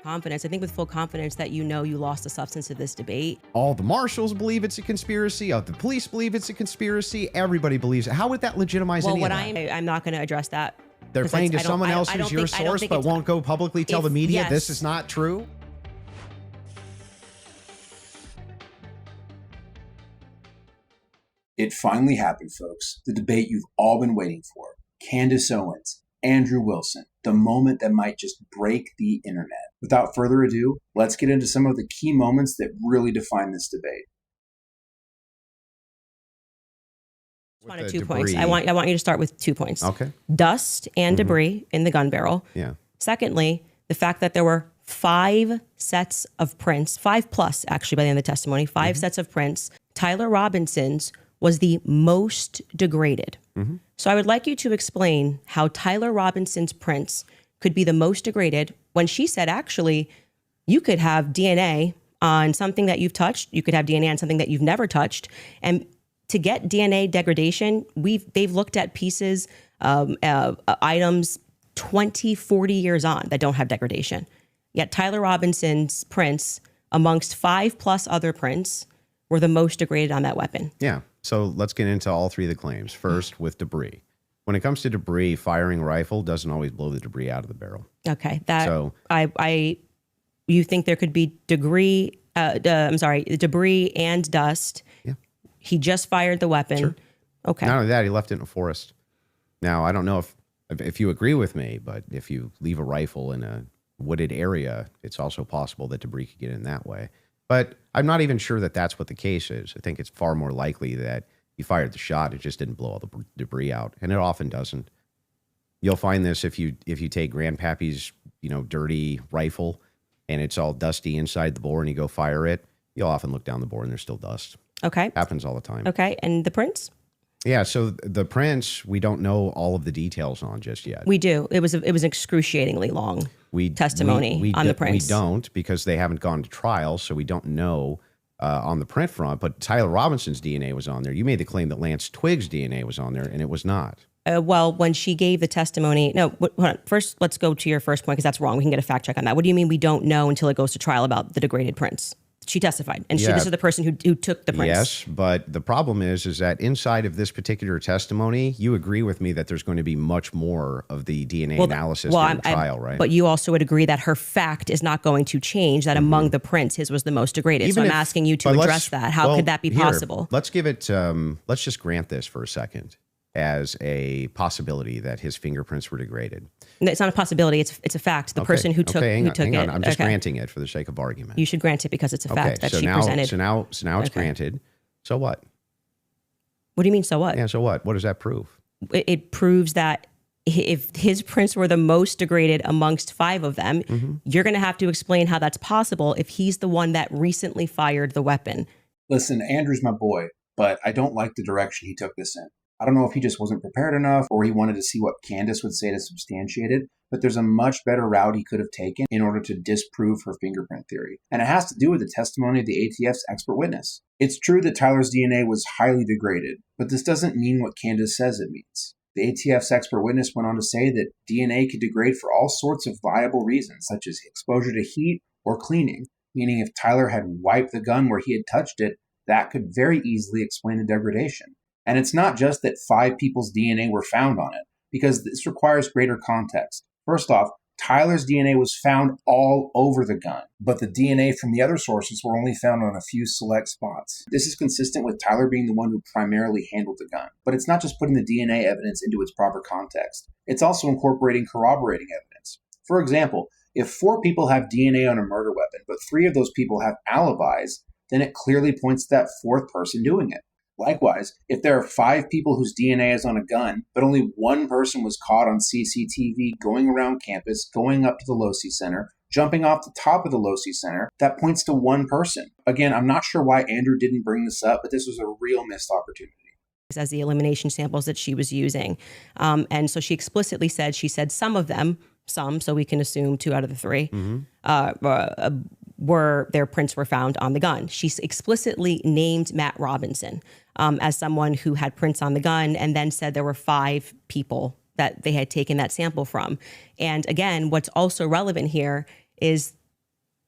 Confidence. I think with full confidence that you know you lost the substance of this debate. All the marshals believe it's a conspiracy. All the police believe it's a conspiracy. Everybody believes it. How would that legitimize any of that? I'm not going to address that. They're playing to someone else who's your source, but won't go publicly tell the media this is not true? It finally happened, folks. The debate you've all been waiting for. Candace Owens, Andrew Wilson, the moment that might just break the internet. Without further ado, let's get into some of the key moments that really define this debate. I wanted 2 points. I want you to start with 2 points. Okay. Dust and debris in the gun barrel. Yeah. Secondly, the fact that there were 5 sets of prints, 5 plus actually by the end of the testimony, 5 sets of prints. Tyler Robinson's was the most degraded. So I would like you to explain how Tyler Robinson's prints could be the most degraded when she said, actually, you could have DNA on something that you've touched. You could have DNA on something that you've never touched. And to get DNA degradation, they've looked at pieces, items 20, 40 years on that don't have degradation. Yet Tyler Robinson's prints, amongst 5 plus other prints, were the most degraded on that weapon. Yeah. So let's get into all 3 of the claims. First, with debris. When it comes to debris, firing a rifle doesn't always blow the debris out of the barrel. Okay. You think there could be debris and dust. Yeah. He just fired the weapon. Sure. Okay. Not only that, he left it in a forest. Now, I don't know if you agree with me, but if you leave a rifle in a wooded area, it's also possible that debris could get in that way. But I'm not even sure that that's what the case is. I think it's far more likely that he fired the shot, it just didn't blow all the debris out, and it often doesn't. You'll find this if you take Grandpappy's dirty rifle and it's all dusty inside the bore and you go fire it, you'll often look down the bore and there's still dust. Okay. Happens all the time. Okay, and the prints? Yeah, so the prints, we don't know all of the details on just yet. We do. It was excruciatingly long testimony on the prints. We don't, because they haven't gone to trial, so we don't know on the print front. But Tyler Robinson's DNA was on there. You made the claim that Lance Twig's DNA was on there, and it was not. Well, when she gave the testimony, hold on. First, let's go to your first point, because that's wrong. We can get a fact check on that. What do you mean we don't know until it goes to trial about the degraded prints? She testified, and this is the person who took the prints. Yes, but the problem is that inside of this particular testimony, you agree with me that there's going to be much more of the DNA analysis during the trial, right? But you also would agree that her fact is not going to change, that among the prints, his was the most degraded. So I'm asking you to address that. How could that be possible? Let's give it, let's just grant this for a second as a possibility that his fingerprints were degraded. It's not a possibility. It's a fact. The person who took it. I'm just granting it for the sake of argument. You should grant it because it's a fact that she presented. So now it's granted. So what? What do you mean, so what? Yeah, so what? What does that prove? It proves that if his prints were the most degraded amongst 5 of them, you're going to have to explain how that's possible if he's the one that recently fired the weapon. Listen, Andrew's my boy, but I don't like the direction he took this in. I don't know if he just wasn't prepared enough or he wanted to see what Candace would say to substantiate it, but there's a much better route he could have taken in order to disprove her fingerprint theory. And it has to do with the testimony of the ATF's expert witness. It's true that Tyler's DNA was highly degraded, but this doesn't mean what Candace says it means. The ATF's expert witness went on to say that DNA could degrade for all sorts of viable reasons, such as exposure to heat or cleaning, meaning if Tyler had wiped the gun where he had touched it, that could very easily explain the degradation. And it's not just that 5 people's DNA were found on it, because this requires greater context. First off, Tyler's DNA was found all over the gun, but the DNA from the other sources were only found on a few select spots. This is consistent with Tyler being the one who primarily handled the gun. But it's not just putting the DNA evidence into its proper context. It's also incorporating corroborating evidence. For example, if 4 people have DNA on a murder weapon, but 3 of those people have alibis, then it clearly points to that 4th person doing it. Likewise, if there are 5 people whose DNA is on a gun, but only 1 person was caught on CCTV going around campus, going up to the Losi Center, jumping off the top of the Losi Center, that points to 1 person. Again, I'm not sure why Andrew didn't bring this up, but this was a real missed opportunity. As the elimination samples that she was using. And so she explicitly said, some of them, so we can assume 2 out of the 3, their prints were found on the gun. She explicitly named Matt Robinson as someone who had prints on the gun, and then said there were 5 people that they had taken that sample from. And again, what's also relevant here is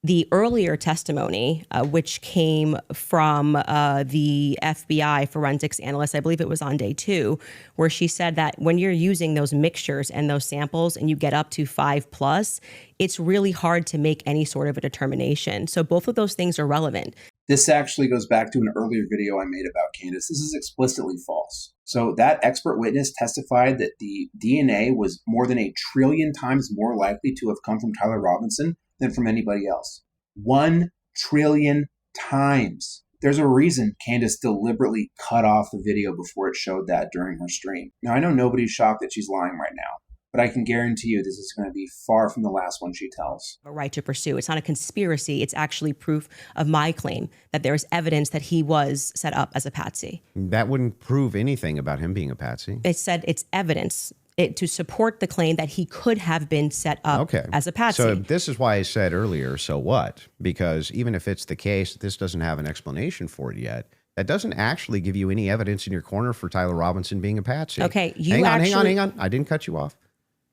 the earlier testimony, which came from the FBI forensics analyst, I believe it was on day 2, where she said that when you're using those mixtures and those samples and you get up to 5+, it's really hard to make any sort of a determination. So both of those things are relevant. This actually goes back to an earlier video I made about Candace. This is explicitly false. So that expert witness testified that the DNA was more than 1 trillion times more likely to have come from Tyler Robinson than from anybody else. 1 trillion times. There's a reason Candace deliberately cut off the video before it showed that during her stream. Now, I know nobody's shocked that she's lying right now, but I can guarantee you this is going to be far from the last one she tells. A right to pursue. It's not a conspiracy. It's actually proof of my claim that there is evidence that he was set up as a patsy. That wouldn't prove anything about him being a patsy. It said it's evidence to support the claim that he could have been set up as a patsy. So this is why I said earlier, so what? Because even if it's the case, this doesn't have an explanation for it yet. That doesn't actually give you any evidence in your corner for Tyler Robinson being a patsy. Okay, hang on. I didn't cut you off,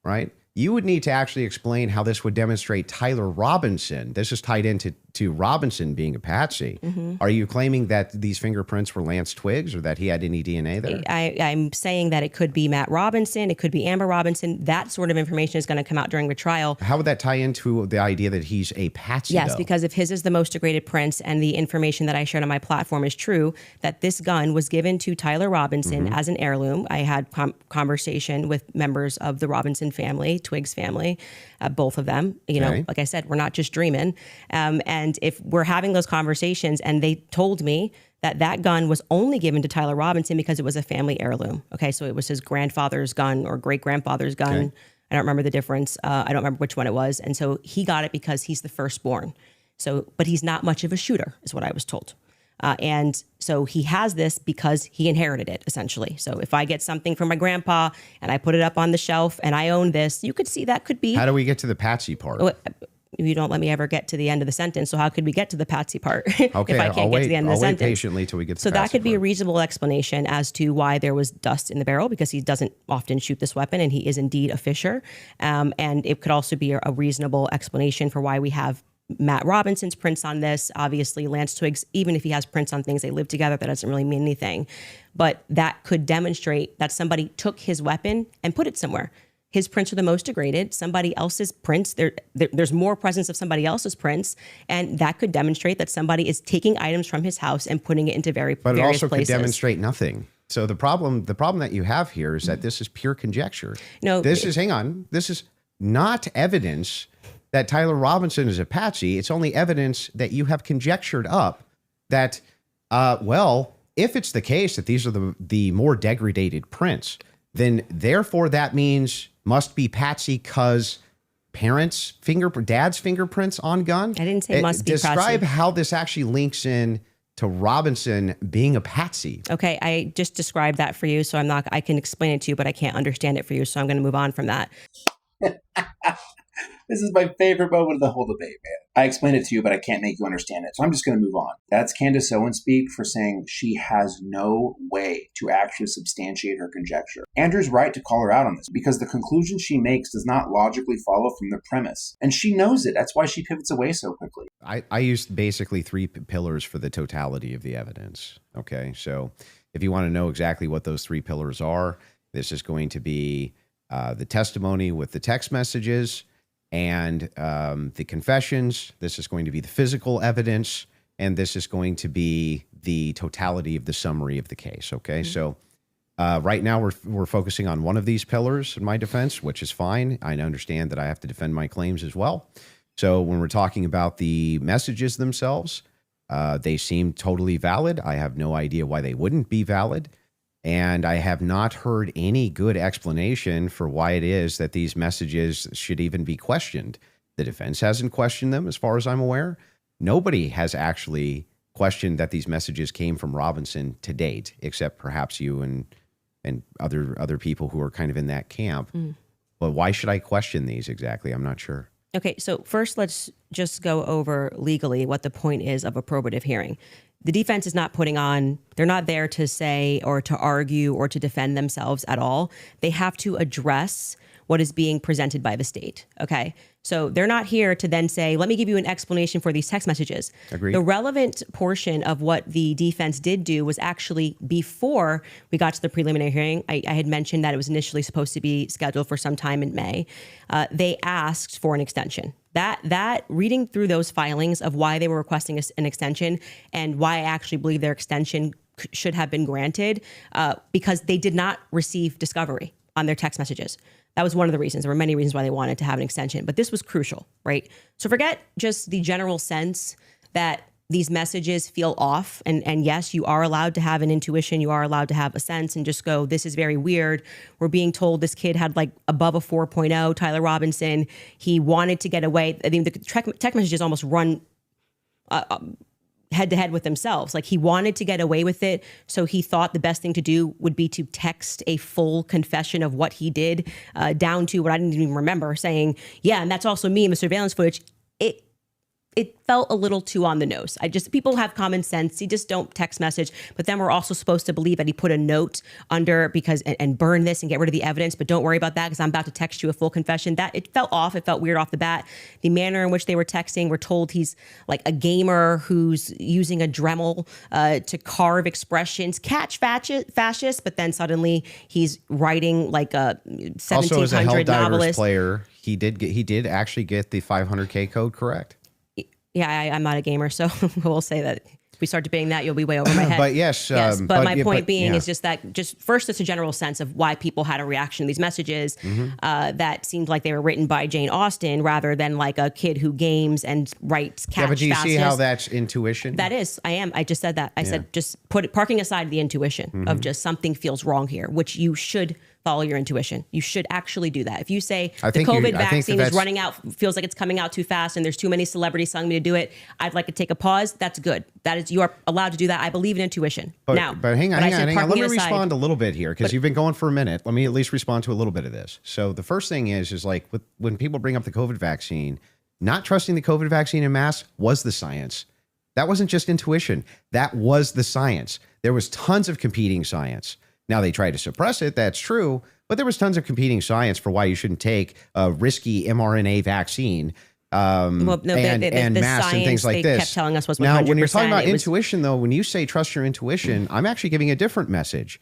right? You would need to actually explain how this would demonstrate Tyler Robinson. This is tied into Robinson being a patsy. Mm-hmm. Are you claiming that these fingerprints were Lance Twiggs or that he had any DNA there? I'm saying that it could be Matt Robinson. It could be Amber Robinson. That sort of information is going to come out during the trial. How would that tie into the idea that he's a patsy? Yes, though? Because if his is the most degraded prints and the information that I shared on my platform is true, that this gun was given to Tyler Robinson as an heirloom. I had conversation with members of the Robinson family, Twiggs family, both of them. You know, like I said, we're not just dreaming. And if we're having those conversations and they told me that gun was only given to Tyler Robinson because it was a family heirloom. Okay, so it was his grandfather's gun or great-grandfather's gun. Okay. I don't remember the difference. I don't remember which one it was. And so he got it because he's the firstborn. So, but he's not much of a shooter, is what I was told. And so he has this because he inherited it, essentially. So if I get something from my grandpa and I put it up on the shelf and I own this, you could see that could be. How do we get to the patsy part? You don't let me ever get to the end of the sentence. So how could we get to the patsy part if I can't I'll get to the end of the I'll sentence? Wait patiently till we get to so the patsy that could be part. a reasonable explanation as to why there was dust in the barrel, because he doesn't often shoot this weapon and he is indeed a fisher. And it could also be a reasonable explanation for why we have Matt Robinson's prints on this. Obviously, Lance Twiggs, even if he has prints on things, they live together. That doesn't really mean anything. But that could demonstrate that somebody took his weapon and put it somewhere. His prints are the most degraded. Somebody else's prints, there's more presence of somebody else's prints. And that could demonstrate that somebody is taking items from his house and putting it into various places. But it also could demonstrate nothing. So the problem that you have here is that this is pure conjecture. No, this is not evidence that Tyler Robinson is a patsy. It's only evidence that you have conjectured up that, if it's the case that these are the more degraded prints, then therefore that means must be patsy because dad's fingerprints on gun. I didn't say must be patsy. Describe how this actually links in to Robinson being a patsy. Okay, I just described that for you, so I can explain it to you, but I can't understand it for you, so I'm going to move on from that. This is my favorite moment of the whole debate, man. I explained it to you, but I can't make you understand it. So I'm just going to move on. That's Candace Owens speak for saying she has no way to actually substantiate her conjecture. Andrew's right to call her out on this because the conclusion she makes does not logically follow from the premise. And she knows it. That's why she pivots away so quickly. I used basically 3 pillars for the totality of the evidence. Okay, so if you want to know exactly what those 3 pillars are, this is going to be the testimony with the text messages, and the confessions. This is going to be the physical evidence, and this is going to be the totality of the summary of the case. Okay, so right now we're focusing on one of these pillars in my defense, which is fine. I understand that I have to defend my claims as well. So when we're talking about the messages themselves, they seem totally valid. I have no idea why they wouldn't be valid. And I have not heard any good explanation for why it is that these messages should even be questioned. The defense hasn't questioned them, as far as I'm aware. Nobody has actually questioned that these messages came from Robinson to date, except perhaps you and other people who are kind of in that camp. But why should I question these exactly? I'm not sure. Okay, so first let's just go over legally what the point is of a probative hearing. The defense is not they're not there to say or to argue or to defend themselves at all. They have to address what is being presented by the state. Okay. So they're not here to then say, let me give you an explanation for these text messages. Agreed. The relevant portion of what the defense did do was actually before we got to the preliminary hearing. I had mentioned that it was initially supposed to be scheduled for some time in May. They asked for an extension. That reading through those filings of why they were requesting an extension and why I actually believe their extension should have been granted, because they did not receive discovery on their text messages. That was one of the reasons. There were many reasons why they wanted to have an extension, but this was crucial, right? So forget just the general sense that these messages feel off. And yes, you are allowed to have an intuition. You are allowed to have a sense and just go, this is very weird. We're being told this kid had like above a 4.0, Tyler Robinson. He wanted to get away. I mean, the text messages almost run head to head with themselves. Like he wanted to get away with it. So he thought the best thing to do would be to text a full confession of what he did, down to what I didn't even remember, saying, yeah, and that's also me in the surveillance footage. It felt a little too on the nose. People have common sense. You just don't text message. But then we're also supposed to believe that he put a note under and burn this and get rid of the evidence. But don't worry about that because I'm about to text you a full confession. That it felt off. It felt weird off the bat. The manner in which they were texting, we're told he's like a gamer who's using a Dremel to carve expressions, catch fascist. But then suddenly he's writing like a 1700 also, as a Helldivers novelist player, he did actually get the 500K code correct. Yeah, I'm not a gamer, so we'll say that if we start debating that, you'll be way over my head. But yes, but my point being is just that, first, it's a general sense of why people had a reaction to these messages that seemed like they were written by Jane Austen rather than like a kid who games and writes catch. Yeah, but do you see how fascist. that's intuition? That is, I just said that. I said just parking aside the intuition of just something feels wrong here, which you should follow your intuition. You should actually do that. If you say the COVID vaccine is running out, feels like it's coming out too fast and there's too many celebrities telling me to do it, I'd like to take a pause. That's good. That is, you are allowed to do that. I believe in intuition. But hang on. Let me respond a little bit here because you've been going for a minute. Let me at least respond to a little bit of this. So the first thing is like when people bring up the COVID vaccine, not trusting the COVID vaccine en masse was the science. That wasn't just intuition. That was the science. There was tons of competing science. Now, they tried to suppress it. That's true. But there was tons of competing science for why you shouldn't take a risky mRNA vaccine and masks and things like this. They kept telling us was 100%. Now, when you're talking about intuition, though, when you say trust your intuition, I'm actually giving a different message.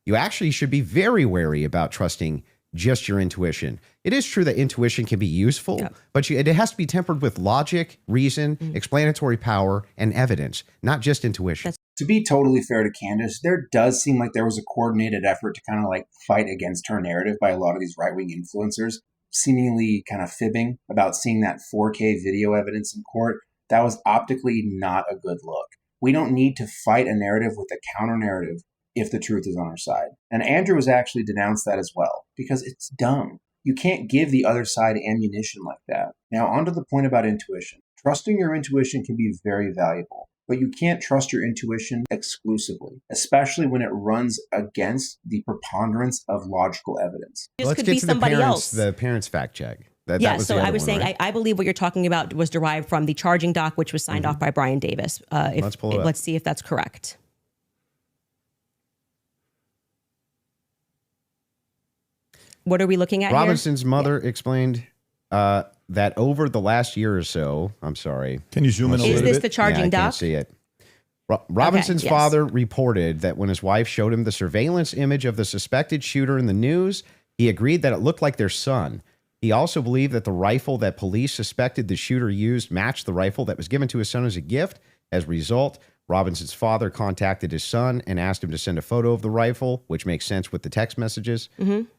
You actually should be very wary about trusting just your intuition. It is true that intuition can be useful, but it has to be tempered with logic, reason, explanatory power, and evidence, not just intuition. To be totally fair to Candace, there does seem like there was a coordinated effort to kind of like fight against her narrative by a lot of these right-wing influencers, seemingly kind of fibbing about seeing that 4K video evidence in court. That was optically not a good look. We don't need to fight a narrative with a counter-narrative if the truth is on our side. And Andrew has actually denounced that as well, because it's dumb. You can't give the other side ammunition like that. Now, onto the point about intuition. Trusting your intuition can be very valuable, but you can't trust your intuition exclusively, especially when it runs against the preponderance of logical evidence. Let's get to the parents fact check. So I was saying, right? I believe what you're talking about was derived from the charging doc, which was signed off by Brian Davis. Let's pull it up. Let's see if that's correct. What are we looking at Robinson's mother explained that over the last year or so, I'm sorry. Can you zoom in a little bit? Is this the charging doc? I can't see it. Robinson's father reported that when his wife showed him the surveillance image of the suspected shooter in the news, he agreed that it looked like their son. He also believed that the rifle that police suspected the shooter used matched the rifle that was given to his son as a gift. As a result, Robinson's father contacted his son and asked him to send a photo of the rifle, which makes sense with the text messages.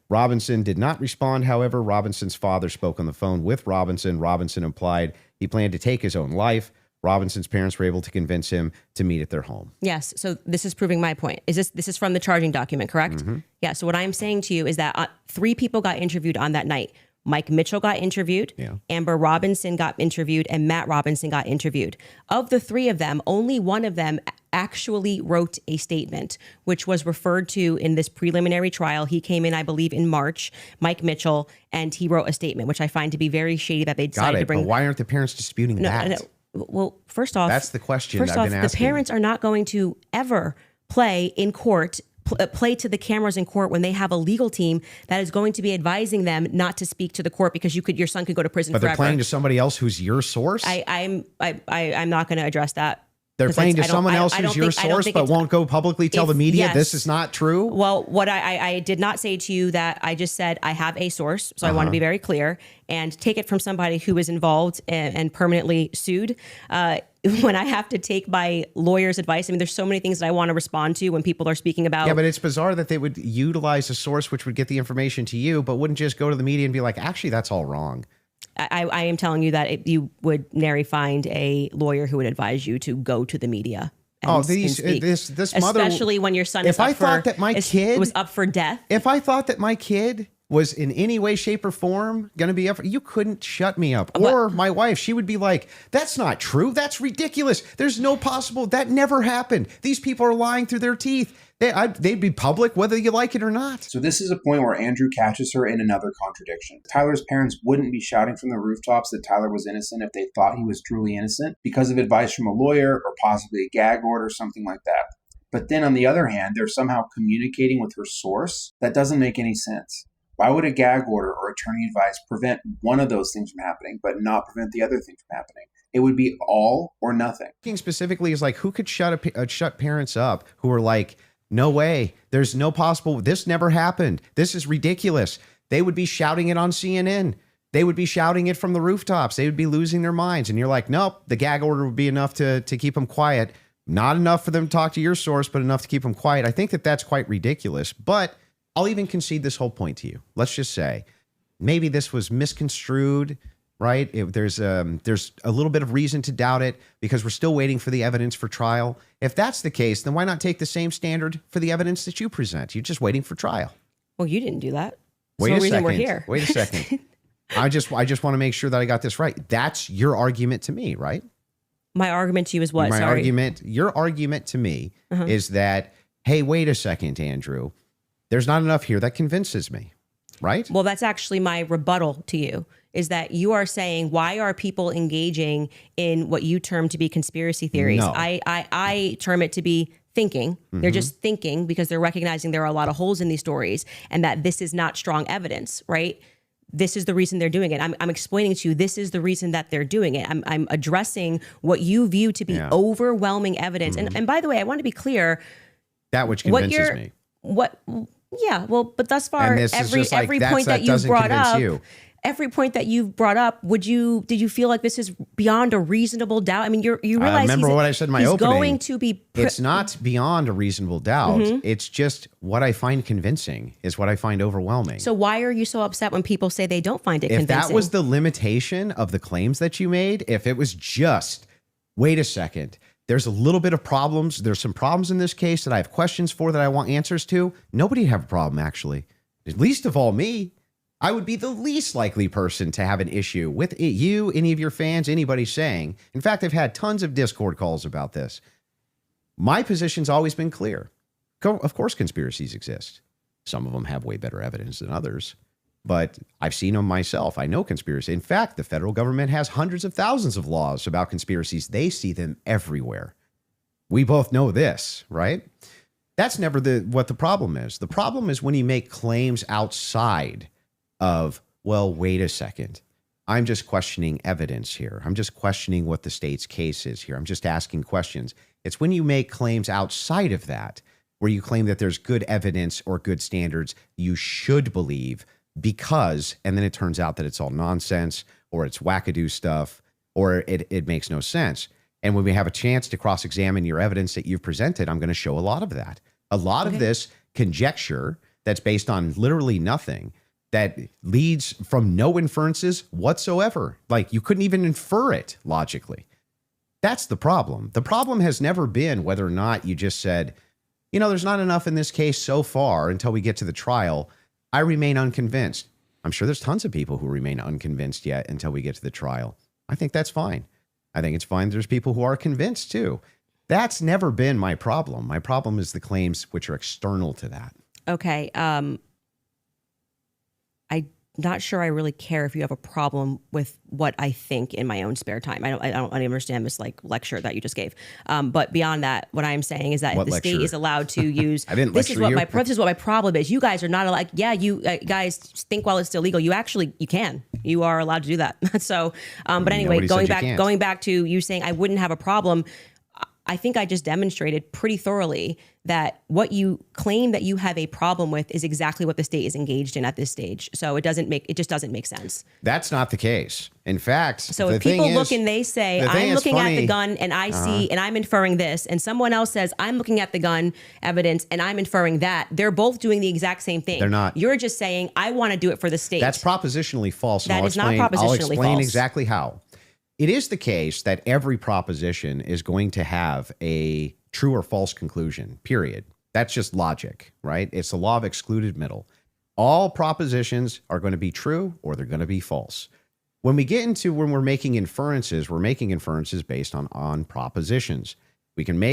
Robinson did not respond. However, Robinson's father spoke on the phone with Robinson. Robinson implied he planned to take his own life. Robinson's parents were able to convince him to meet at their home. Yes. So this is proving my point. This is from the charging document, correct? Yeah. So what I'm saying to you is that 3 people got interviewed on that night. Mike Mitchell got interviewed, Amber Robinson got interviewed, and Matt Robinson got interviewed. Of the 3 of them, only one of them actually wrote a statement, which was referred to in this preliminary trial. He came in, I believe, in March, Mike Mitchell, and he wrote a statement, which I find to be very shady that they decided to bring. But why aren't the parents disputing that? No. Well, first off, that's the question I've been asking. The parents are not going to ever play in court play to the cameras in court when they have a legal team that is going to be advising them not to speak to the court because your son could go to prison But forever. they're playing to somebody else who's your source? I'm not going to address that. They're playing to someone else who's your source, but won't go publicly tell the media this is not true? Well, what I did not say to you that I just said I have a source, so I want to be very clear, and take it from somebody who is involved and permanently sued. When I have to take my lawyer's advice, I mean, there's so many things that I want to respond to when people are speaking about. Yeah, but it's bizarre that they would utilize a source which would get the information to you, but wouldn't just go to the media and be like, actually, that's all wrong. I am telling you that you would nary find a lawyer who would advise you to go to the media. This mother, especially when your son was up for death. If I thought that my kid was in any way, shape, or form going to be up, you couldn't shut me up. Or my wife, she would be like, that's not true. That's ridiculous. There's no possible. That never happened. These people are lying through their teeth. They'd be public whether you like it or not. So this is a point where Andrew catches her in another contradiction. Tyler's parents wouldn't be shouting from the rooftops that Tyler was innocent if they thought he was truly innocent because of advice from a lawyer or possibly a gag order, something like that. But then on the other hand, they're somehow communicating with her source. That doesn't make any sense. Why would a gag order or attorney advice prevent one of those things from happening, but not prevent the other thing from happening? It would be all or nothing. Specifically is like, who could shut parents up who are like, no way, there's no possible, this never happened, this is ridiculous. They would be shouting it on CNN. They would be shouting it from the rooftops. They would be losing their minds. And you're like, nope, the gag order would be enough to keep them quiet. Not enough for them to talk to your source, but enough to keep them quiet. I think that that's quite ridiculous. But I'll even concede this whole point to you. Let's just say maybe this was misconstrued, right? There's a little bit of reason to doubt it because we're still waiting for the evidence for trial. If that's the case, then why not take the same standard for the evidence that you present? You're just waiting for trial. Well, you didn't do that. Wait a second. We're here. Wait a second. I just want to make sure that I got this right. That's your argument to me, right? My argument to you is what? Your argument to me is that, hey, wait a second, Andrew. There's not enough here that convinces me, right? Well, that's actually my rebuttal to you, is that you are saying, why are people engaging in what you term to be conspiracy theories? No. I term it to be thinking. They're just thinking because they're recognizing there are a lot of holes in these stories and that this is not strong evidence, right? This is the reason they're doing it. I'm explaining to you, this is the reason that they're doing it. I'm addressing what you view to be overwhelming evidence. And by the way, I want to be clear. That which convinces me. Yeah, well, but thus far, every point that you've brought up, every point that you've brought up, did you feel like this is beyond a reasonable doubt? I mean, you realize remember what I said in my opening. Going to be it's not beyond a reasonable doubt. It's just what I find convincing is what I find overwhelming. So why are you so upset when people say they don't find it convincing? If that was the limitation of the claims that you made, if it was just, wait a second, there's a little bit of problems. There's some problems in this case that I have questions for that I want answers to. Nobody'd have a problem, actually. At least of all me. I would be the least likely person to have an issue with you, any of your fans, anybody saying. In fact, I've had tons of Discord calls about this. My position's always been clear. Of course, conspiracies exist. Some of them have way better evidence than others. But I've seen them myself. I know conspiracy. In fact, the federal government has hundreds of thousands of laws about conspiracies. They see them everywhere. We both know this, right? That's never what the problem is. The problem is when you make claims outside of, well, wait a second. I'm just questioning evidence here. I'm just questioning what the state's case is here. I'm just asking questions. It's when you make claims outside of that, where you claim that there's good evidence or good standards you should believe because, and then it turns out that it's all nonsense or it's wackadoo stuff or it makes no sense. And when we have a chance to cross-examine your evidence that you've presented, I'm going to show a lot of that. A lot of this conjecture that's based on literally nothing, that leads from no inferences whatsoever. Like you couldn't even infer it logically. That's the problem. The problem has never been whether or not you just said, there's not enough in this case so far until we get to the trial. I remain unconvinced. I'm sure there's tons of people who remain unconvinced yet until we get to the trial. I think that's fine. I think it's fine. There's people who are convinced too. That's never been my problem. My problem is the claims which are external to that. Okay. I not sure I really care if you have a problem with what I think in my own spare time. I don't understand this like lecture that you just gave. But beyond that, what I'm saying is that What if the lecture? state is allowed to use, I didn't this is lecture what you. this is what my problem is. You guys are not allowed. Yeah, you guys think while it's still legal, you can. You are allowed to do that. So, but anyway, going back to you saying I wouldn't have a problem. I think I just demonstrated pretty thoroughly that what you claim that you have a problem with is exactly what the state is engaged in at this stage. So it just doesn't make sense. That's not the case. In fact, so if people look and they say, I'm looking at the gun and I see, and I'm inferring this, and someone else says, I'm looking at the gun evidence and I'm inferring that, they're both doing the exact same thing. They're not. You're just saying, I want to do it for the state. That's propositionally false. That is not propositionally false. I'll explain exactly how. It is the case that every proposition is going to have a true or false conclusion, period. That's just logic, right? It's the law of excluded middle. All propositions are going to be true or they're going to be false. When we're making inferences based on propositions. We can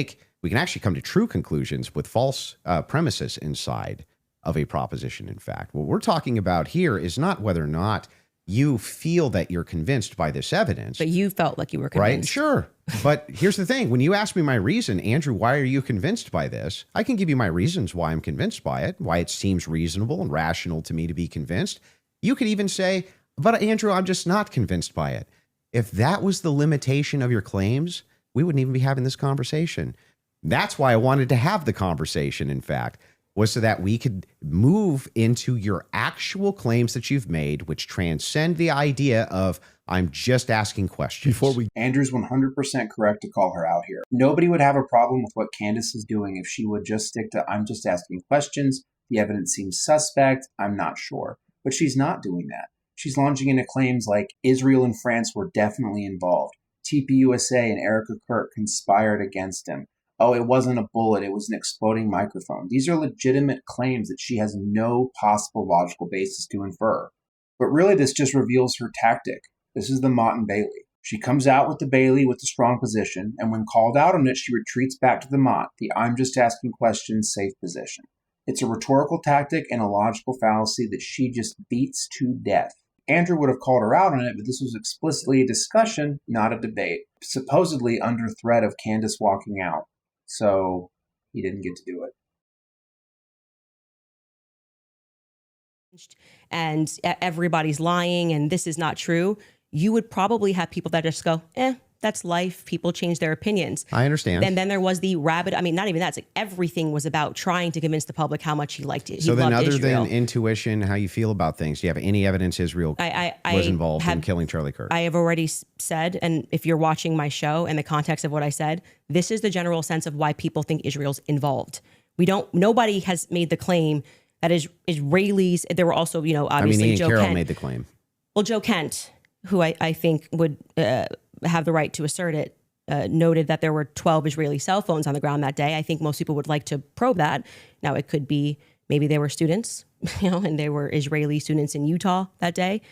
actually come to true conclusions with false premises inside of a proposition, in fact. What we're talking about here is not whether or not you feel that you're convinced by this evidence. But you felt like you were convinced. Right? Sure. But here's the thing. When you ask me my reason, Andrew, why are you convinced by this? I can give you my reasons why I'm convinced by it, why it seems reasonable and rational to me to be convinced. You could even say, but Andrew, I'm just not convinced by it. If that was the limitation of your claims, we wouldn't even be having this conversation. That's why I wanted to have the conversation, in fact, was so that we could move into your actual claims that you've made, which transcend the idea of I'm just asking questions. Andrew's 100% correct to call her out here. Nobody would have a problem with what Candace is doing if she would just stick to I'm just asking questions. The evidence seems suspect. I'm not sure. But she's not doing that. She's launching into claims like Israel and France were definitely involved. TPUSA and Erika Kirk conspired against him. Oh, it wasn't a bullet. It was an exploding microphone. These are legitimate claims that she has no possible logical basis to infer. But really, this just reveals her tactic. This is the Mott and Bailey. She comes out with the Bailey with the strong position, and when called out on it, she retreats back to the Mott, the I'm just asking questions safe position. It's a rhetorical tactic and a logical fallacy that she just beats to death. Andrew would have called her out on it, but this was explicitly a discussion, not a debate, supposedly under threat of Candace walking out. So he didn't get to do it. And everybody's lying and this is not true. You would probably have people that just go, that's life. People change their opinions. I understand. And then there was the not even that. It's like everything was about trying to convince the public how much he liked it. So then other than intuition, how you feel about things, do you have any evidence Israel was involved in killing Charlie Kirk? I have already said, and if you're watching my show and the context of what I said, this is the general sense of why people think Israel's involved. Nobody has made the claim that Israelis, there were also, obviously Ian Joe Carroll Kent made the claim. Well, Joe Kent, who I think would have the right to assert it, noted that there were 12 Israeli cell phones on the ground that day. I think most people would like to probe that. Now, it could be maybe they were students, and they were Israeli students in Utah that day.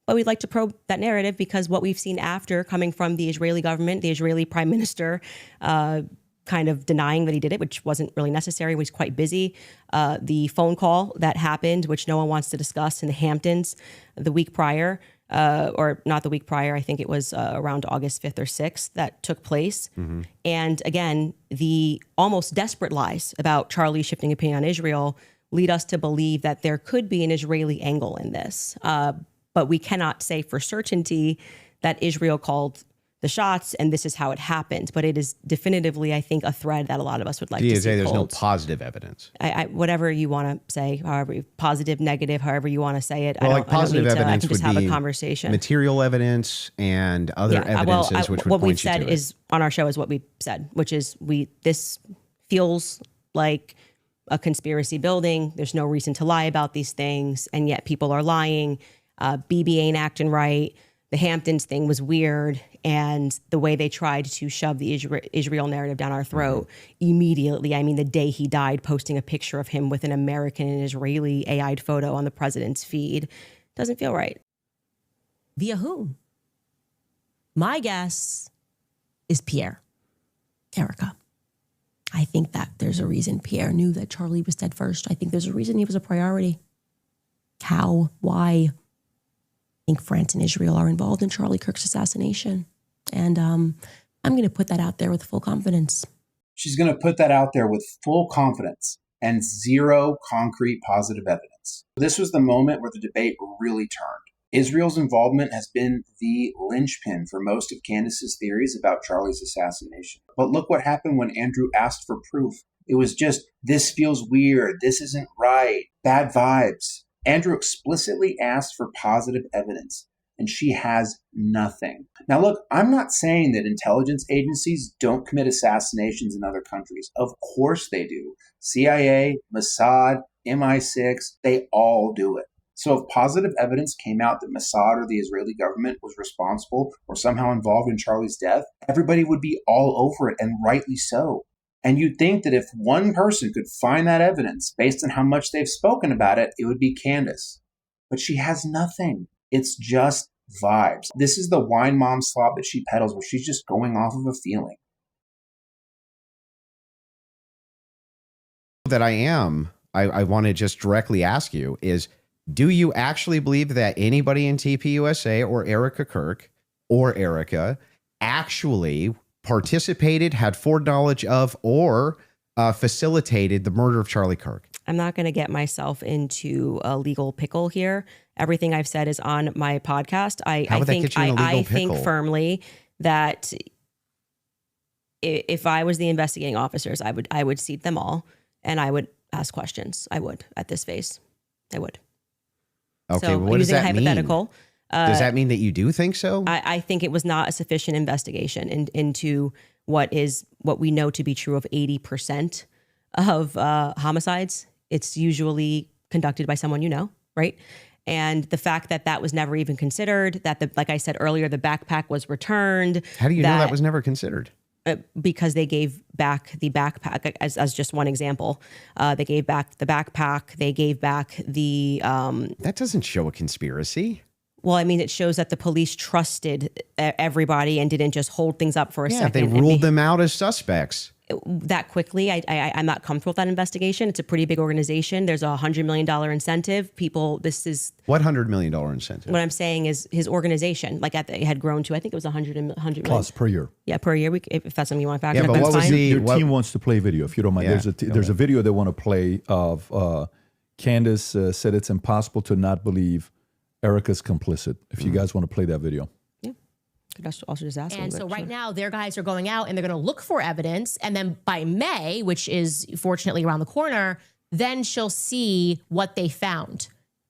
But we'd like to probe that narrative because what we've seen after coming from the Israeli government, the Israeli prime minister, kind of denying that he did it, which wasn't really necessary, was quite busy. The phone call that happened, which no one wants to discuss in the Hamptons the week prior, or not the week prior, I think it was around August 5th or 6th that took place. Mm-hmm. And again, the almost desperate lies about Charlie shifting opinion on Israel lead us to believe that there could be an Israeli angle in this. But we cannot say for certainty that Israel called the shots and this is how it happened. But it is definitively, I think, a thread that a lot of us would like to see. There's no positive evidence. Whatever you want to say, however, positive, negative, however you want to say it. Well, positive evidence I can just would have be a conversation. Material evidence and other evidences which would what point we've said is on our show is what we said, which is this feels like a conspiracy building. There's no reason to lie about these things, and yet people are lying. BB ain't acting right. The Hamptons thing was weird, and the way they tried to shove the Israel narrative down our throat immediately. I mean, the day he died, posting a picture of him with an American and Israeli AI'd photo on the president's feed doesn't feel right. Via whom? My guess is Pierre. Erika. I think that there's a reason Pierre knew that Charlie was dead first. I think there's a reason he was a priority. How? Why? think France and Israel are involved in Charlie Kirk's assassination. And I'm going to put that out there with full confidence. She's going to put that out there with full confidence and zero concrete positive evidence. This was the moment where the debate really turned. Israel's involvement has been the linchpin for most of Candace's theories about Charlie's assassination. But look what happened when Andrew asked for proof. It was just, this feels weird, this isn't right, bad vibes. Andrew explicitly asked for positive evidence, and she has nothing. Now look, I'm not saying that intelligence agencies don't commit assassinations in other countries. Of course they do. CIA, Mossad, MI6, they all do it. So if positive evidence came out that Mossad or the Israeli government was responsible or somehow involved in Charlie's death, everybody would be all over it, and rightly so. And you'd think that if one person could find that evidence based on how much they've spoken about it, it would be Candace. But she has nothing. It's just vibes. This is the wine mom slob that she peddles, where she's just going off of a feeling. That I want to just directly ask you is, do you actually believe that anybody in TPUSA or Erika Kirk or Erika actually participated, had foreknowledge of, or facilitated the murder of Charlie Kirk? I'm not going to get myself into a legal pickle here. Everything I've said is on my podcast. I think firmly that if I was the investigating officers, I would seat them all and I would ask questions. I would at this phase. I would. Okay, so, what does that hypothetical, mean? Does that mean that you do think so? I think it was not a sufficient investigation into what we know to be true of 80% of homicides. It's usually conducted by someone you know, right? And the fact that that was never even considered, that like I said earlier, the backpack was returned. How do you know that was never considered? Because they gave back the backpack, as just one example. They gave back the backpack. They gave back the... that doesn't show a conspiracy. Well, I mean, it shows that the police trusted everybody and didn't just hold things up for a second. They ruled them out as suspects. That quickly. I'm not comfortable with that investigation. It's a pretty big organization. There's a $100 million incentive. This is... What $100 million incentive? What I'm saying is his organization, it had grown to, I think it was 100 million. Plus per year. Yeah, per year. If that's something you want to factor. Yeah, but what was your team wants to play video, if you don't mind. Yeah, there's a video they want to play of Candace said it's impossible to not believe Erika's complicit. If you guys want to play that video. Could also just ask and so right now their guys are going out and they're going to look for evidence. And then by May, which is fortunately around the corner, then she'll see what they found.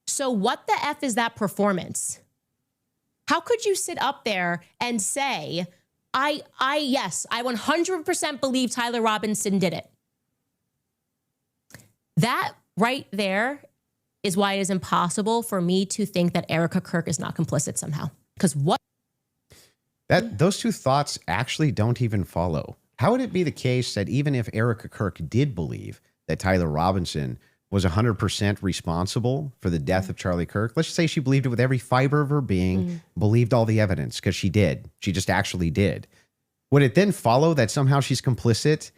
So what the F is that performance? How could you sit up there and say, I 100% believe Tyler Robinson did it? That right there is why it is impossible for me to think that Erika Kirk is not complicit somehow. Because those two thoughts actually don't even follow. How would it be the case that even if Erika Kirk did believe that Tyler Robinson was 100% responsible for the death of Charlie Kirk, let's just say she believed it with every fiber of her being, believed all the evidence, because she did. She just actually did. Would it then follow that somehow she's complicit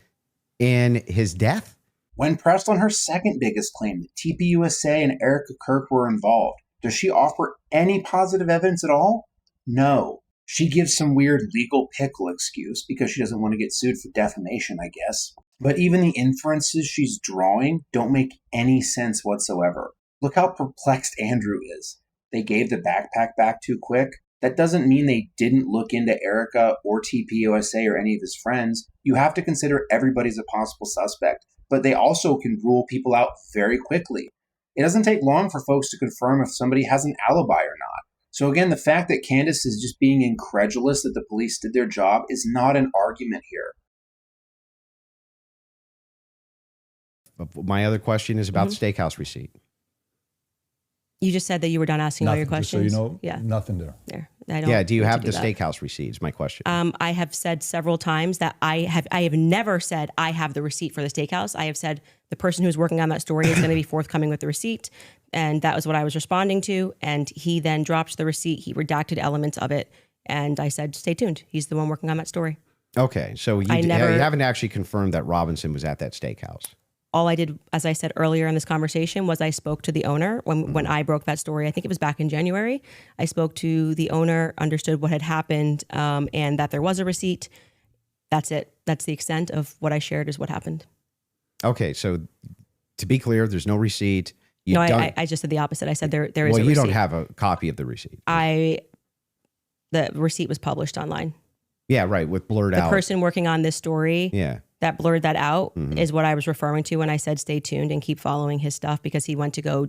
in his death? When pressed on her second biggest claim that TPUSA and Erika Kirk were involved, does she offer any positive evidence at all? No. She gives some weird legal pickle excuse because she doesn't want to get sued for defamation, I guess. But even the inferences she's drawing don't make any sense whatsoever. Look how perplexed Andrew is. They gave the backpack back too quick. That doesn't mean they didn't look into Erika or TPUSA or any of his friends. You have to consider everybody's a possible suspect, but they also can rule people out very quickly. It doesn't take long for folks to confirm if somebody has an alibi or not. So again, the fact that Candace is just being incredulous that the police did their job is not an argument here. My other question is about the Steakhouse receipt. You just said that you were done asking all your questions. Just so you know, nothing there. Do you have the Steakhouse receipts? My question. I have said several times that I have never said I have the receipt for the Steakhouse. I have said the person who's working on that story is going to be forthcoming with the receipt. And that was what I was responding to. And he then dropped the receipt. He redacted elements of it. And I said, stay tuned. He's the one working on that story. Okay. So you haven't actually confirmed that Robinson was at that Steakhouse. all I did, as I said earlier in this conversation, was I spoke to the owner when I broke that story. I think it was back in January. I spoke to the owner, understood what had happened, and that there was a receipt. That's it. That's the extent of what I shared is what happened. Okay, so to be clear, there's no receipt. I just said the opposite. I said there is a receipt. Well, you don't have a copy of the receipt. The receipt was published online. Yeah, right, with blurred out. The person working on this story that blurred that out is what I was referring to when I said stay tuned and keep following his stuff, because he went to go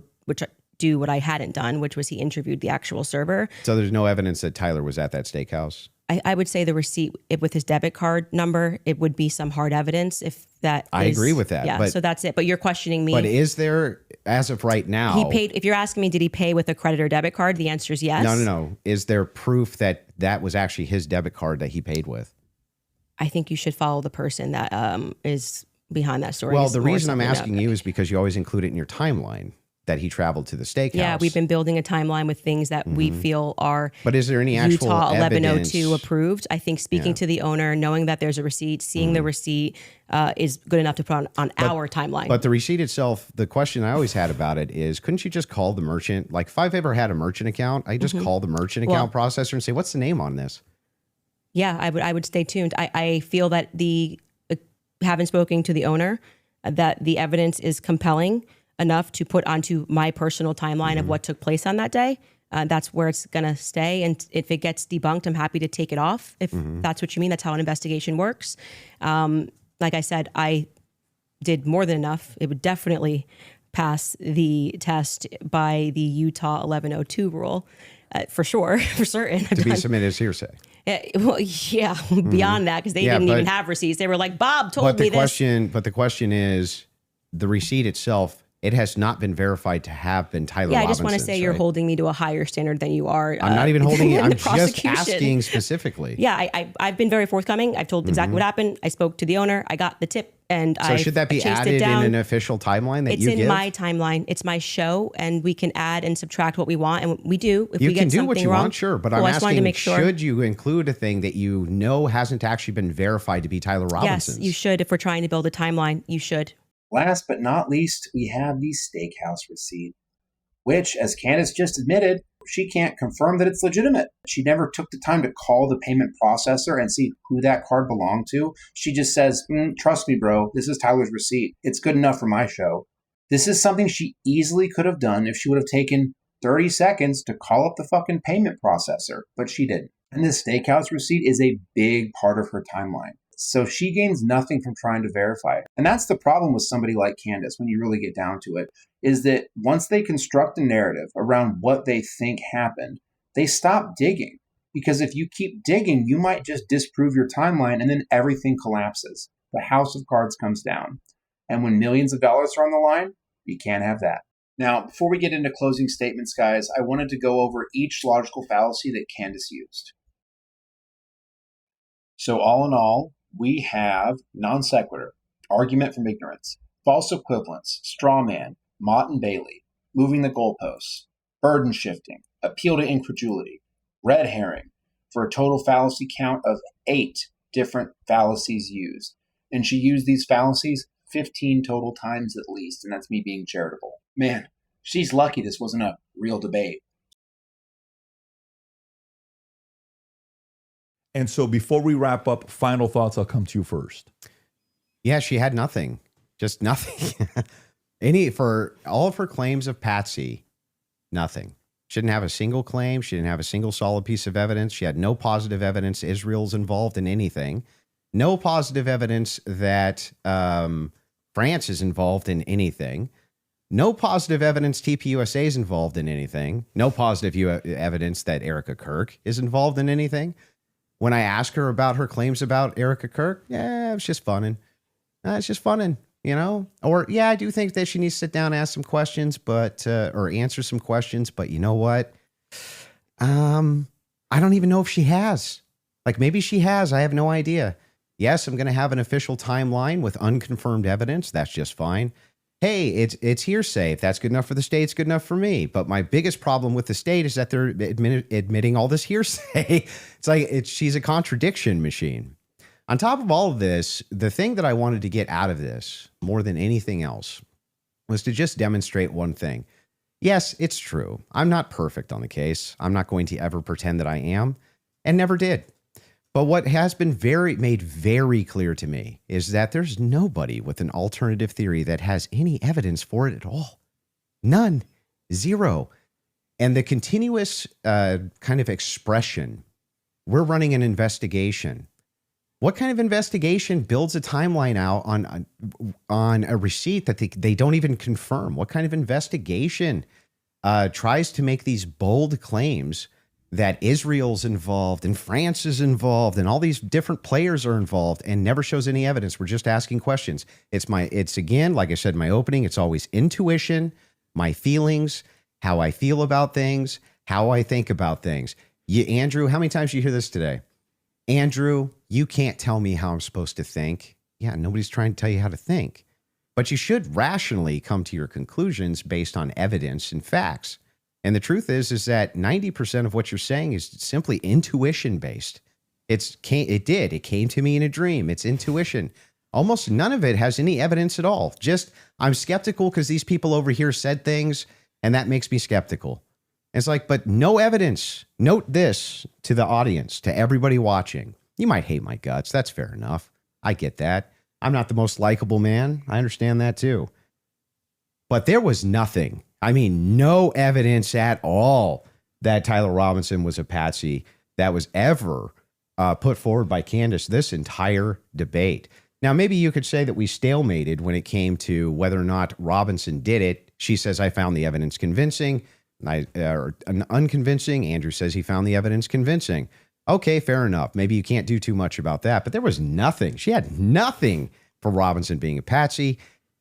do what I hadn't done, which was he interviewed the actual server. So there's no evidence that Tyler was at that steakhouse? I would say the receipt with his debit card number, it would be some hard evidence if that I agree with that. Yeah, so that's it. But you're questioning me. But is there, as of right now... He paid, if you're asking me, did he pay with a credit or debit card? The answer is yes. No. Is there proof that that was actually his debit card that he paid with? I think you should follow the person that is behind that story. Well, the reason I'm asking you is because you always include it in your timeline that he traveled to the steakhouse. Yeah, we've been building a timeline with things that we feel are but is there any actual Utah 1102 evidence? Approved. I think speaking to the owner, knowing that there's a receipt, seeing the receipt is good enough to put on our timeline. But the receipt itself, the question I always had about it is, couldn't you just call the merchant? Like if I've ever had a merchant account, I just call the merchant account processor and say, what's the name on this? Yeah, I would stay tuned. I feel that having spoken to the owner, that the evidence is compelling enough to put onto my personal timeline of what took place on that day. That's where it's going to stay. And if it gets debunked, I'm happy to take it off. If that's what you mean, that's how an investigation works. Like I said, I did more than enough. It would definitely pass the test by the Utah 1102 rule, for sure, for certain. To be submitted as hearsay. Beyond that, because they didn't even have receipts. They were like, Bob told me this. But the question is, the receipt itself, it has not been verified to have been Tyler Robinson's. I just want to say you're holding me to a higher standard than you are. I'm not even holding you. I'm just asking specifically. Yeah, I've been very forthcoming. I've told exactly what happened. I spoke to the owner. I got the tip. And so should that be added in an official timeline that you give? It's in my timeline. It's my show, and we can add and subtract what we want, and we do. If you we can get do something what you wrong, want, sure. But I'm asking, should you include a thing that you know hasn't actually been verified to be Tyler Robinson's? Yes, you should. If we're trying to build a timeline, you should. Last but not least, we have the Steakhouse receipt, which, as Candace just admitted, she can't confirm that it's legitimate. She never took the time to call the payment processor and see who that card belonged to. She just says, trust me, bro, this is Tyler's receipt. It's good enough for my show. This is something she easily could have done if she would have taken 30 seconds to call up the fucking payment processor, but she didn't. And this Steakhouse receipt is a big part of her timeline. So she gains nothing from trying to verify it. And that's the problem with somebody like Candace, when you really get down to it, is that once they construct a narrative around what they think happened, they stop digging. Because if you keep digging, you might just disprove your timeline and then everything collapses. The house of cards comes down. And when millions of dollars are on the line, you can't have that. Now, before we get into closing statements, guys, I wanted to go over each logical fallacy that Candace used. So all in all, we have non sequitur, argument from ignorance, false equivalence, straw man, Mott and Bailey, moving the goalposts, burden shifting, appeal to incredulity, red herring, for a total fallacy count of 8 different fallacies used. And she used these fallacies 15 total times at least, and that's me being charitable. Man, she's lucky this wasn't a real debate. And so before we wrap up, final thoughts, I'll come to you first. Yeah, she had nothing. Just nothing. For all of her claims of Patsy, nothing. She didn't have a single claim. She didn't have a single solid piece of evidence. She had no positive evidence Israel's involved in anything. No positive evidence that France is involved in anything. No positive evidence TPUSA is involved in anything. No positive evidence that Erika Kirk is involved in anything. When I ask her about her claims about Erika Kirk, it's just funning. It's just funning, you know? Or, I do think that she needs to sit down and ask some questions, or answer some questions. But you know what? I don't even know if she has. Like, maybe she has. I have no idea. Yes, I'm going to have an official timeline with unconfirmed evidence. That's just fine. Hey, it's hearsay. If that's good enough for the state, it's good enough for me. But my biggest problem with the state is that they're admitting all this hearsay. It's like she's a contradiction machine. On top of all of this, the thing that I wanted to get out of this more than anything else was to just demonstrate one thing. Yes, it's true. I'm not perfect on the case. I'm not going to ever pretend that I am, and never did. But what has been made very clear to me is that there's nobody with an alternative theory that has any evidence for it at all. None. Zero. And the continuous kind of expression, we're running an investigation. What kind of investigation builds a timeline out on a receipt that they don't even confirm? What kind of investigation tries to make these bold claims that Israel's involved and France is involved and all these different players are involved and never shows any evidence? We're just asking questions. It's again, like I said in my opening, it's always intuition, my feelings, how I feel about things, how I think about things. Andrew, how many times did you hear this today? Andrew, you can't tell me how I'm supposed to think. Yeah, nobody's trying to tell you how to think. But you should rationally come to your conclusions based on evidence and facts. And the truth is that 90% of what you're saying is simply intuition based. It came to me in a dream. It's intuition. Almost none of it has any evidence at all. Just, I'm skeptical because these people over here said things, and that makes me skeptical. It's like, but no evidence. Note this to the audience, to everybody watching. You might hate my guts. That's fair enough. I get that. I'm not the most likable man. I understand that too. But there was nothing. I mean, no evidence at all that Tyler Robinson was a patsy that was ever put forward by Candace this entire debate. Now, maybe you could say that we stalemated when it came to whether or not Robinson did it. She says, I found the evidence convincing. Unconvincing. Andrew says he found the evidence convincing. Okay, fair enough. Maybe you can't do too much about that, but there was nothing. She had nothing for Robinson being a patsy,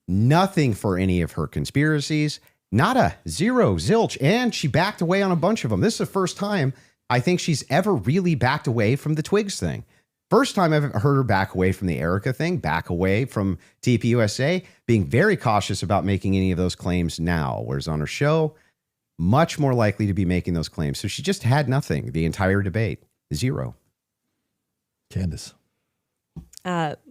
nothing for any of her conspiracies, nada, zero, zilch, and she backed away on a bunch of them. This is the first time I think she's ever really backed away from the Twigs thing. First time I've heard her back away from the Erika thing, back away from TPUSA, being very cautious about making any of those claims now, whereas on her show, much more likely to be making those claims. So she just had nothing the entire debate. Zero. Candace.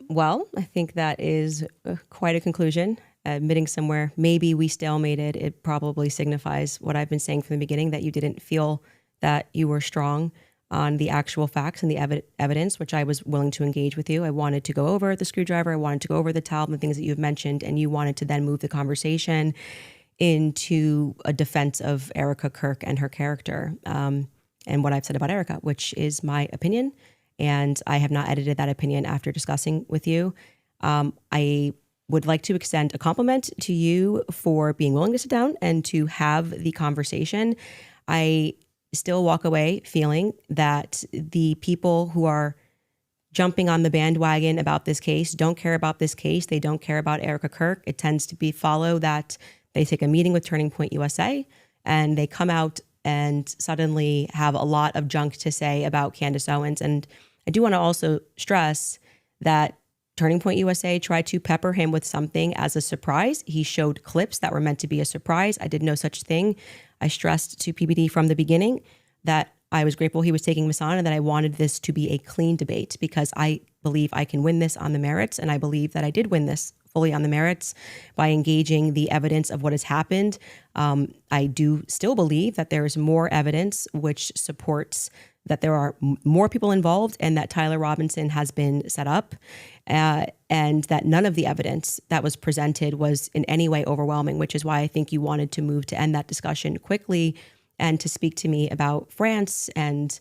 Well, I think that is quite a conclusion. Admitting somewhere, maybe we stalemated. It probably signifies what I've been saying from the beginning, that you didn't feel that you were strong on the actual facts and the evidence, which I was willing to engage with you. I wanted to go over the screwdriver. I wanted to go over the towel and the things that you've mentioned, and you wanted to then move the conversation into a defense of Erika Kirk and her character, and what I've said about Erika, which is my opinion. And I have not edited that opinion after discussing with you. I would like to extend a compliment to you for being willing to sit down and to have the conversation. I still walk away feeling that the people who are jumping on the bandwagon about this case don't care about this case. They don't care about Erika Kirk. It tends to follow that they take a meeting with Turning Point USA and they come out and suddenly have a lot of junk to say about Candace Owens. And I do want to also stress that Turning Point USA tried to pepper him with something as a surprise. He showed clips that were meant to be a surprise. I did no such thing. I stressed to PBD from the beginning that I was grateful he was taking this on and that I wanted this to be a clean debate because I believe I can win this on the merits. And I believe that I did win this fully on the merits by engaging the evidence of what has happened. I do still believe that there is more evidence which supports that there are more people involved and that Tyler Robinson has been set up, and that none of the evidence that was presented was in any way overwhelming, which is why I think you wanted to move to end that discussion quickly and to speak to me about France and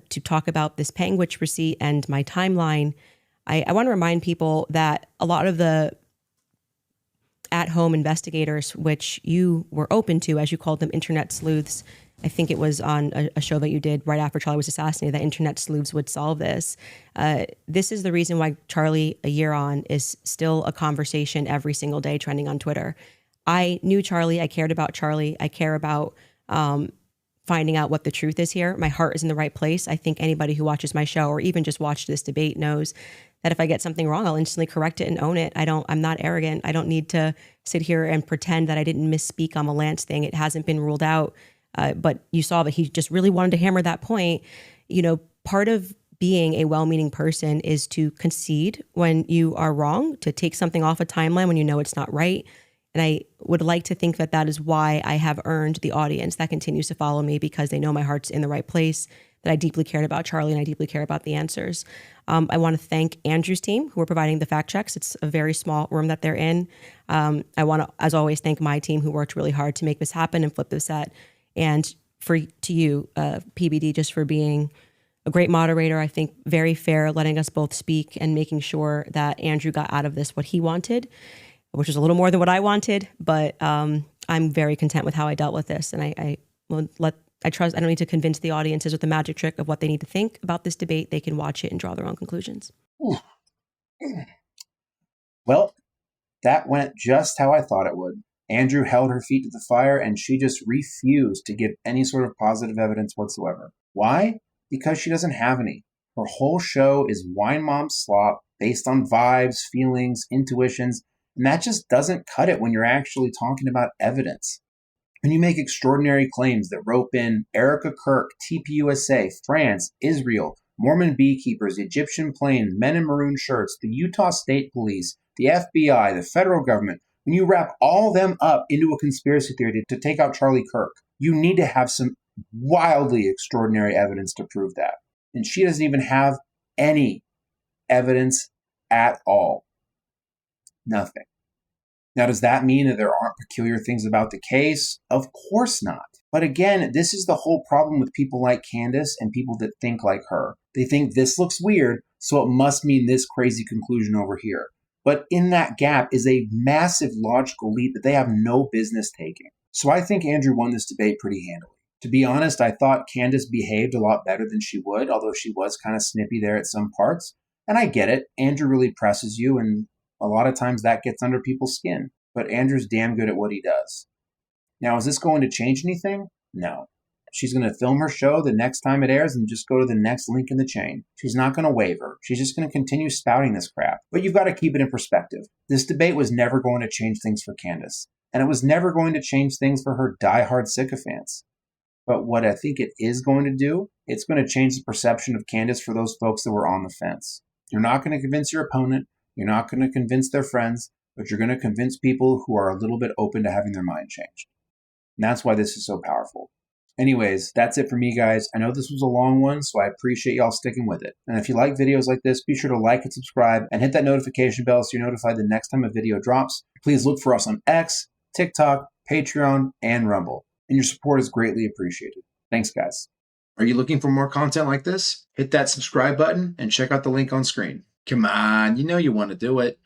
to talk about this Panguitch receipt and my timeline. I want to remind people that a lot of the at-home investigators, which you were open to, as you called them, internet sleuths. I think it was on a show that you did right after Charlie was assassinated, that internet sleuths would solve this. This is the reason why Charlie, a year on, is still a conversation every single day trending on Twitter. I knew Charlie. I cared about Charlie. I care about finding out what the truth is here. My heart is in the right place. I think anybody who watches my show or even just watched this debate knows that if I get something wrong, I'll instantly correct it and own it. I'm not arrogant. I don't need to sit here and pretend that I didn't misspeak on the Lance thing. It hasn't been ruled out. But you saw that he just really wanted to hammer that point. You know, part of being a well-meaning person is to concede when you are wrong, to take something off a timeline when you know it's not right. And I would like to think that that is why I have earned the audience that continues to follow me, because they know my heart's in the right place, that I deeply cared about Charlie and I deeply care about the answers. I want to thank Andrew's team who are providing the fact checks. It's a very small room that they're in. I want to, as always, thank my team who worked really hard to make this happen and flip this set. And to you, PBD, just for being a great moderator. I think very fair, letting us both speak and making sure that Andrew got out of this what he wanted, which is a little more than what I wanted. But I'm very content with how I dealt with this. And I trust, I don't need to convince the audiences with the magic trick of what they need to think about this debate. They can watch it and draw their own conclusions. Well, that went just how I thought it would. Andrew held her feet to the fire, and she just refused to give any sort of positive evidence whatsoever. Why? Because she doesn't have any. Her whole show is wine mom slop based on vibes, feelings, intuitions, and that just doesn't cut it when you're actually talking about evidence. When you make extraordinary claims that rope in Erika Kirk, TPUSA, France, Israel, Mormon beekeepers, Egyptian planes, men in maroon shirts, the Utah State Police, the FBI, the federal government, when you wrap all them up into a conspiracy theory to take out Charlie Kirk, you need to have some wildly extraordinary evidence to prove that. And she doesn't even have any evidence at all. Nothing. Now, does that mean that there aren't peculiar things about the case? Of course not. But again, this is the whole problem with people like Candace and people that think like her. They think this looks weird, so it must mean this crazy conclusion over here. But in that gap is a massive logical leap that they have no business taking. So I think Andrew won this debate pretty handily. To be honest, I thought Candace behaved a lot better than she would, although she was kind of snippy there at some parts. And I get it. Andrew really presses you, and a lot of times that gets under people's skin. But Andrew's damn good at what he does. Now, is this going to change anything? No. She's going to film her show the next time it airs and just go to the next link in the chain. She's not going to waver. She's just going to continue spouting this crap. But you've got to keep it in perspective. This debate was never going to change things for Candace. And it was never going to change things for her diehard sycophants. But what I think it is going to do, it's going to change the perception of Candace for those folks that were on the fence. You're not going to convince your opponent. You're not going to convince their friends. But you're going to convince people who are a little bit open to having their mind changed. And that's why this is so powerful. Anyways, that's it for me, guys. I know this was a long one, so I appreciate y'all sticking with it. And if you like videos like this, be sure to like and subscribe and hit that notification bell so you're notified the next time a video drops. Please look for us on X, TikTok, Patreon, and Rumble. And your support is greatly appreciated. Thanks, guys. Are you looking for more content like this? Hit that subscribe button and check out the link on screen. Come on, you know you want to do it.